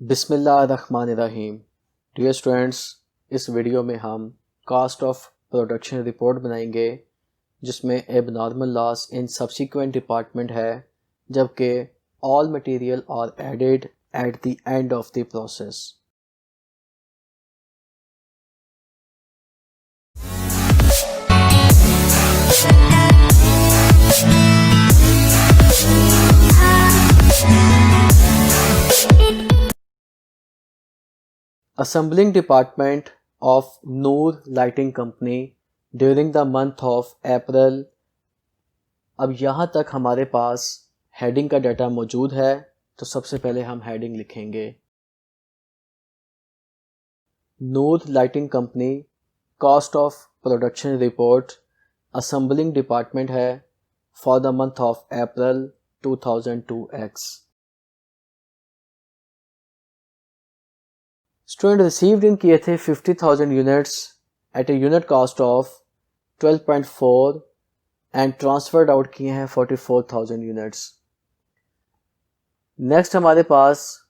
बिस्मिल्लाहिर्रहमानिर्रहीम। Dear students, इस video में हम कास्ट ऑफ प्रोडक्शन रिपोर्ट बनाएंगे जिसमें abnormal loss in subsequent department है, जबकि all material are added at the end of the process. Assembling department of Noor Lighting Company during the month of April। अब यहाँ तक हमारे पास हेडिंग का data मौजूद है, तो सबसे पहले हम हेडिंग लिखेंगे Noor lighting company cost of production report assembling department है for the month of April 2002X। Student received in किए थे 50,000 units at a unit cost of 12.4 and transferred out किए हैं 44,000 यूनिट्स। नेक्स्ट हमारे पास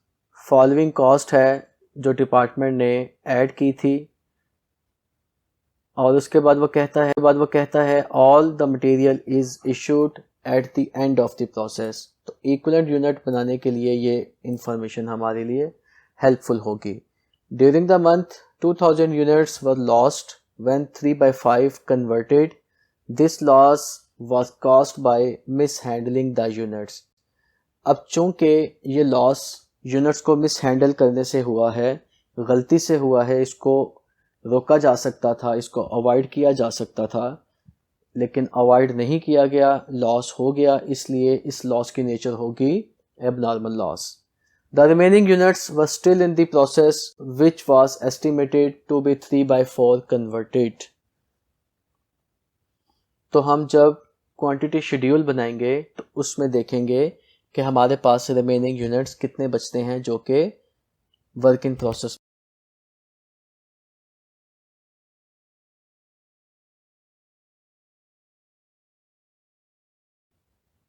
फॉलोइंग कॉस्ट है जो department ने add की थी, और उसके बाद वो कहता है all the material is issued at the end of the process. तो इक्विवेलेंट यूनिट बनाने के लिए ये इंफॉर्मेशन हमारे लिए हेल्पफुल होगी। During the month, 2,000 units were lost when 3/5 converted. This loss was caused by mishandling the units. अब चूंकि ये लॉस यूनिट्स को मिसहैंडल करने से हुआ है, गलती से हुआ है, इसको रोका जा सकता था, इसको अवॉइड किया जा सकता था, लेकिन अवॉइड नहीं किया गया, लॉस हो गया, इसलिए इस लॉस की नेचर होगी abnormal loss. The remaining units were still in the process, which was estimated to be 3/4 converted. तो हम जब क्वांटिटी शेड्यूल बनाएंगे तो उसमें देखेंगे कि हमारे पास रिमेनिंग यूनिट्स कितने बचते हैं जो कि work in process.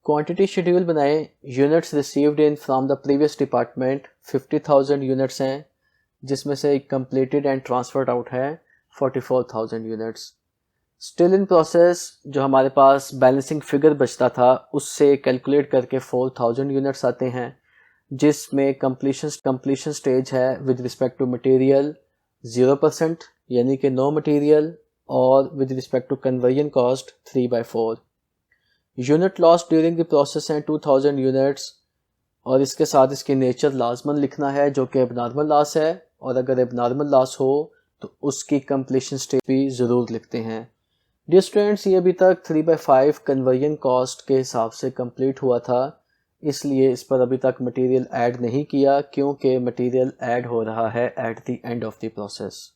Quantity schedule बनाए। Units received in from the previous department 50,000 units हैं, जिसमें से कंप्लीटेड एंड ट्रांसफर्ड आउट है 44,000 यूनिट्स। स्टिल इन प्रोसेस जो हमारे पास बैलेंसिंग फिगर बचता था उससे कैलकुलेट करके 4,000 यूनिट्स आते हैं, जिसमें कंप्लीशन स्टेज है विद रिस्पेक्ट टू मटेरियल 0% यानी कि नो मटेरियल, और with respect to conversion cost 3/4। Unit loss during the process हैं 2,000 यूनिट्स, और इसके साथ इसकी नेचर लाजमन लिखना है जो कि एबनॉर्मल लॉस है, और अगर एबनॉर्मल लॉस हो तो उसकी कंप्लीशन स्टेज भी ज़रूर लिखते हैं। डियर स्टूडेंट्स, ये अभी तक 3/5 कन्वर्जन कॉस्ट के हिसाब से कंप्लीट हुआ था, इसलिए इस पर अभी तक मटेरियल ऐड नहीं किया, क्योंकि मटेरियल ऐड हो रहा है eight the end of the process.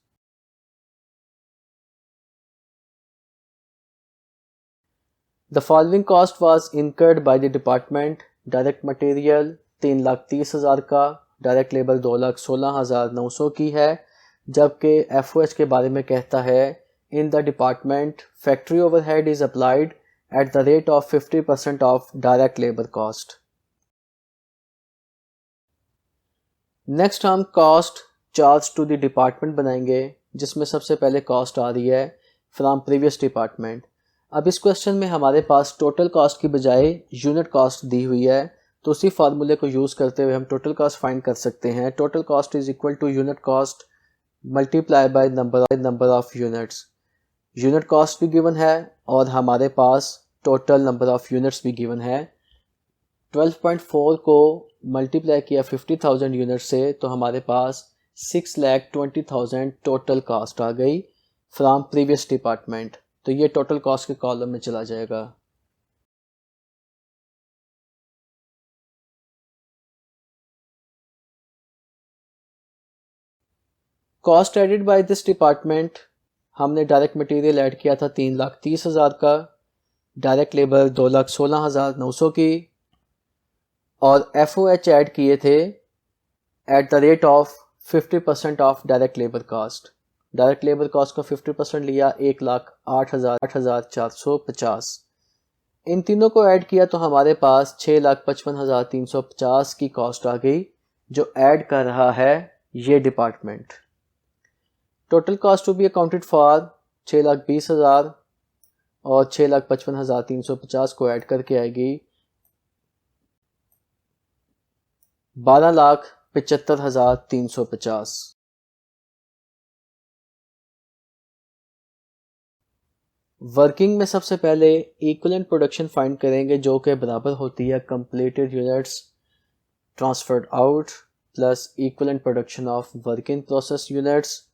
The following cost was incurred by the department: direct material 3,30,000 का, डायरेक्ट लेबर 2,16,900 की है, जबकि FOH के बारे में कहता है in the department factory overhead is applied at the rate of 50% of direct labour cost. Next हम cost charge to the department बनाएंगे, जिसमें सबसे पहले कॉस्ट आ रही है फ्रॉम प्रीवियस डिपार्टमेंट। अब इस क्वेश्चन में हमारे पास टोटल कॉस्ट की बजाय यूनिट कॉस्ट दी हुई है, तो उसी फार्मूले को यूज़ करते हुए हम टोटल कॉस्ट फाइंड कर सकते हैं। Total cost is equal to unit cost multiply by number of units. Unit cost भी गिवन है और हमारे पास टोटल नंबर ऑफ यूनिट्स भी गिवन है। 12.4 को मल्टीप्लाई किया 50,000 यूनिट से, तो हमारे पास 6,20,000 टोटल कॉस्ट आ गई फ्रॉम प्रीवियस डिपार्टमेंट। तो ये टोटल कॉस्ट के कॉलम में चला जाएगा। Cost added by this department, हमने डायरेक्ट मटेरियल ऐड किया था 3,30,000 का, डायरेक्ट लेबर 2,16,900 की, और FOH ऐड किए थे eight the rate of 50% of direct labour cost. Direct labour cost का 50% लिया, 1,08,450। इन तीनों को ऐड किया तो हमारे पास 6,55,350 की कॉस्ट आ गई जो ऐड कर रहा है ये department. Total cost to be accounted for 6,20,000 और 6,55,350 को ऐड करके आएगी 12,75,350। वर्किंग में सबसे पहले इक्विवेलेंट प्रोडक्शन फाइंड करेंगे जो कि बराबर होती है completed units transferred out plus equivalent production of work in process units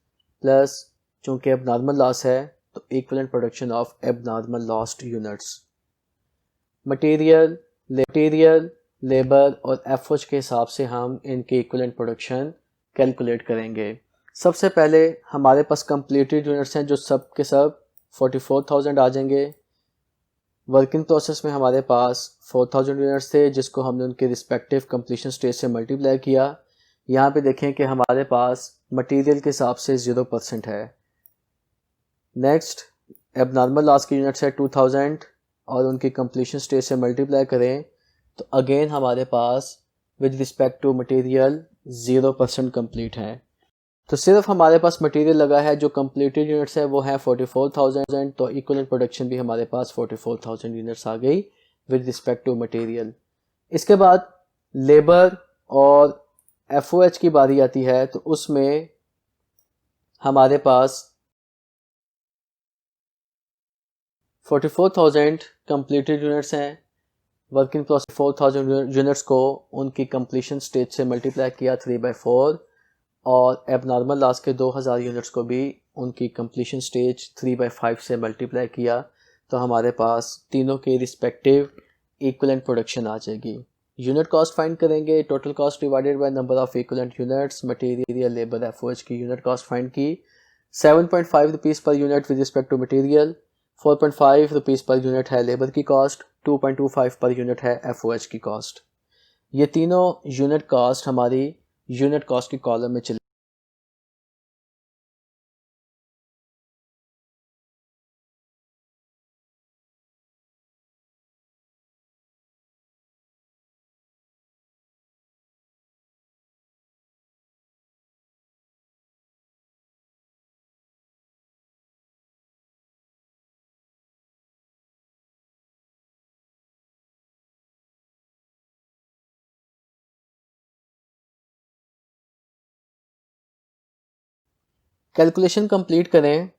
plus चूंकि एबनॉर्मल लॉस है तो equivalent production of abnormal lost units. Material labour और एफओच के हिसाब से हम इनके इक्विवेलेंट प्रोडक्शन कैलकुलेट करेंगे। सबसे पहले हमारे पास कंप्लीटेड यूनिट्स हैं जो सब के सब 44,000 आ जाएंगे। वर्क इन प्रोसेस में हमारे पास 4,000 यूनिट्स थे जिसको हमने उनके रिस्पेक्टिव कंप्लीशन स्टेज से मल्टीप्लाई किया। यहाँ पे देखें कि हमारे पास मटेरियल के हिसाब से 0% है। नेक्स्ट एबनॉर्मल लॉस की यूनिट्स है 2,000 और उनकी कंप्लीशन स्टेज से मल्टीप्लाई करें तो अगेन हमारे पास with respect to material 0% complete है। तो सिर्फ हमारे पास मटेरियल लगा है जो कंप्लीटेड यूनिट्स है वो है 44,000, तो इक्विवेलेंट प्रोडक्शन भी हमारे पास 44,000 यूनिट्स आ गई विद रिस्पेक्ट टू मटेरियल। इसके बाद लेबर और एफओएच की बारी आती है तो उसमें हमारे पास 44,000 कंप्लीटेड यूनिट्स हैं। वर्क इन प्रोसेस 4,000 यूनिट्स को उनकी कंप्लीशन स्टेज से मल्टीप्लाई किया 3/4 और एबनॉर्मल लॉस के 2,000 यूनिट्स को भी उनकी कंप्लीशन स्टेज 3/5 से मल्टीप्लाई किया तो हमारे पास तीनों के रिस्पेक्टिव इक्विवेलेंट प्रोडक्शन आ जाएगी। यूनिट कॉस्ट फाइंड करेंगे, total cost divided by number of equivalent units, material labour FOH की यूनिट कॉस्ट फाइंड की 7.5 rupees per unit with respect to material, 4.5 rupees per unit है लेबर की cost, 2.25 per unit है FOH की cost. ये तीनों unit cost हमारी unit cost की कॉलम में चले। कैलकुलेशन कंप्लीट करें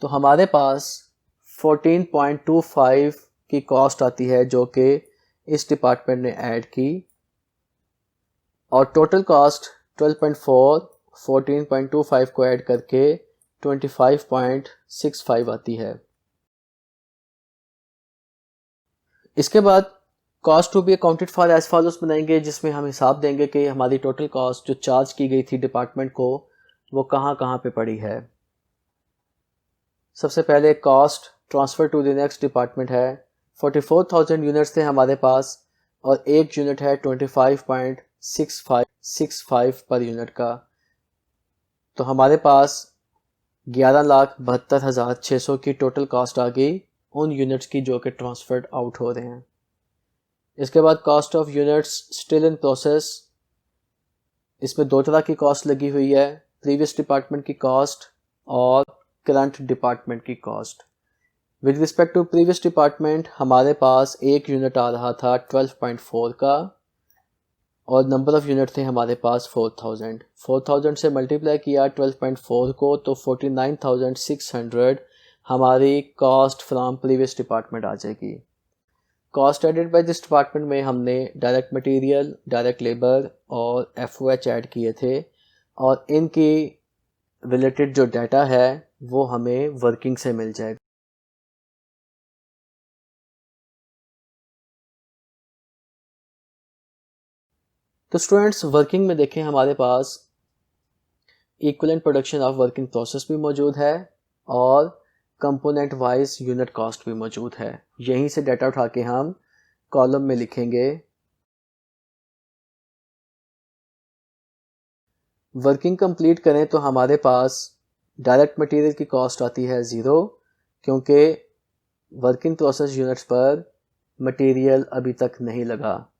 तो हमारे पास 14.25 की कॉस्ट आती है जो कि इस डिपार्टमेंट ने ऐड की और टोटल कॉस्ट 12.4 14.25 को ऐड करके 25.65 आती है। इसके बाद cost to be accounted for as follows बनाएंगे जिसमें हम हिसाब देंगे कि हमारी टोटल कॉस्ट जो चार्ज की गई थी डिपार्टमेंट को वो कहाँ कहाँ पे पड़ी है। सबसे पहले cost transfer to the next department है। 44,000 यूनिट्स थे हमारे पास और एक यूनिट है 25.65 पर यूनिट का, तो हमारे पास 11,72,600 की टोटल कॉस्ट आ गई उन यूनिट्स की जो कि ट्रांसफर्ड आउट हो रहे हैं। इसके बाद cost of units still in process, इसमें दो तरह की कॉस्ट लगी हुई है, प्रीवियस डिपार्टमेंट की कॉस्ट और करंट डिपार्टमेंट की cost. With respect to previous department हमारे पास एक यूनिट आ रहा था 12.4 का और नंबर ऑफ यूनिट थे हमारे पास 4,000 से मल्टीप्लाई किया 12.4 को तो 49,600 हमारी कॉस्ट फ्रॉम प्रीवियस डिपार्टमेंट आ जाएगी। Cost added by this department में हमने डायरेक्ट मटेरियल, डायरेक्ट लेबर और एफओएच ऐड किए थे और इनकी रिलेटेड जो डाटा है वो हमें वर्किंग से मिल जाएगा। तो स्टूडेंट्स वर्किंग में देखें हमारे पास equivalent production of working process भी मौजूद है और कंपोनेंट वाइज यूनिट कॉस्ट भी मौजूद है। यहीं से डाटा उठा के हम कॉलम में लिखेंगे। वर्किंग कंप्लीट करें तो हमारे पास डायरेक्ट मटेरियल की कॉस्ट आती है 0 क्योंकि वर्किंग प्रोसेस यूनिट्स पर मटेरियल अभी तक नहीं लगा।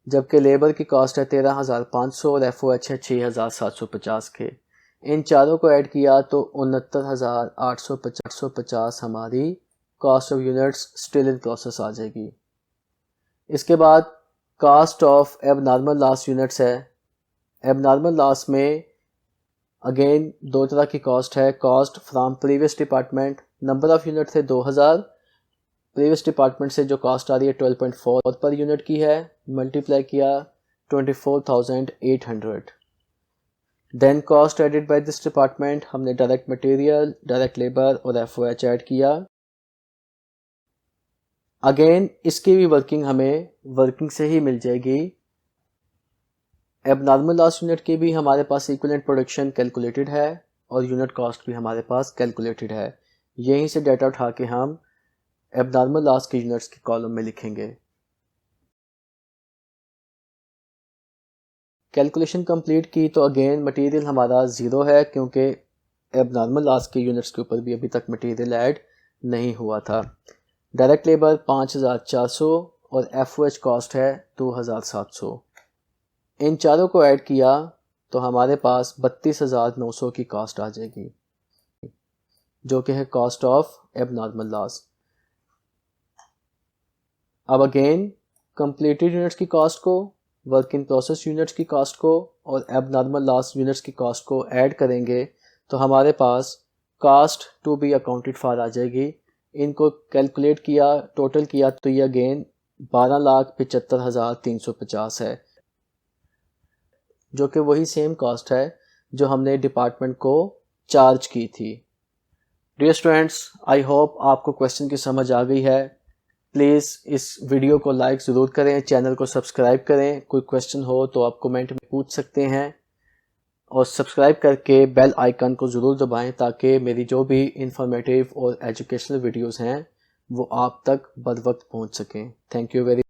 जबकि लेबर की कॉस्ट है 13,500 और FOH है 6,750 के। इन चारों को ऐड किया तो 69,850 हमारी cost of units still in process आ जाएगी। इसके बाद cost of abnormal loss units है। एबनॉर्मल लॉस में अगेन दो तरह की कॉस्ट है। Cost from previous department, number of unit थे 2000, प्रीवियस डिपार्टमेंट से जो कॉस्ट आ रही है 12.4 पर यूनिट की है, मल्टीप्लाई किया 24,800। Then cost added by this department, हमने डायरेक्ट मटेरियल, डायरेक्ट लेबर और FOH ऐड किया। अगेन इसकी भी वर्किंग हमें वर्किंग से ही मिल जाएगी। एबनॉर्मल लॉस यूनिट की भी हमारे पास इक्विवेलेंट प्रोडक्शन कैलकुलेटेड है और यूनिट कॉस्ट भी हमारे पास कैलकुलेटेड है। यहीं से डाटा उठा के हम एबनॉर्मल लॉस के यूनिट्स के कॉलम में लिखेंगे। कैलकुलेशन कंप्लीट की तो अगेन मटेरियल हमारा ज़ीरो है क्योंकि एबनॉर्मल लॉस के यूनिट्स के ऊपर भी अभी तक मटेरियल ऐड नहीं हुआ था। डायरेक्ट लेबर 5,400 और FOH कॉस्ट है 2,700। इन चारों को ऐड किया तो हमारे पास 32,900 की कॉस्ट आ जाएगी, जो कि है कॉस्ट ऑफ एबनॉर्मल लॉस। अब अगेन कंप्लीटेड यूनिट्स की कॉस्ट को, वर्क इन प्रोसेस यूनिट्स की कॉस्ट को और एबनॉर्मल लॉस यूनिट्स की कॉस्ट को ऐड करेंगे तो हमारे पास cost to be accounted for आ जाएगी। इनको कैलकुलेट किया, टोटल किया तो ये अगेन 12,75,350 है, जो कि वही सेम कॉस्ट है जो हमने डिपार्टमेंट को चार्ज की थी। डियर स्टूडेंट्स, आई होप आपको क्वेश्चन की समझ आ गई है। प्लीज़ इस वीडियो को लाइक ज़रूर करें, चैनल को सब्सक्राइब करें। कोई क्वेश्चन हो तो आप कमेंट में पूछ सकते हैं और सब्सक्राइब करके बेल आइकन को ज़रूर दबाएं ताकि मेरी जो भी इंफॉर्मेटिव और एजुकेशनल वीडियोस हैं वो आप तक बर वक्त पहुँच सकें। Thank you very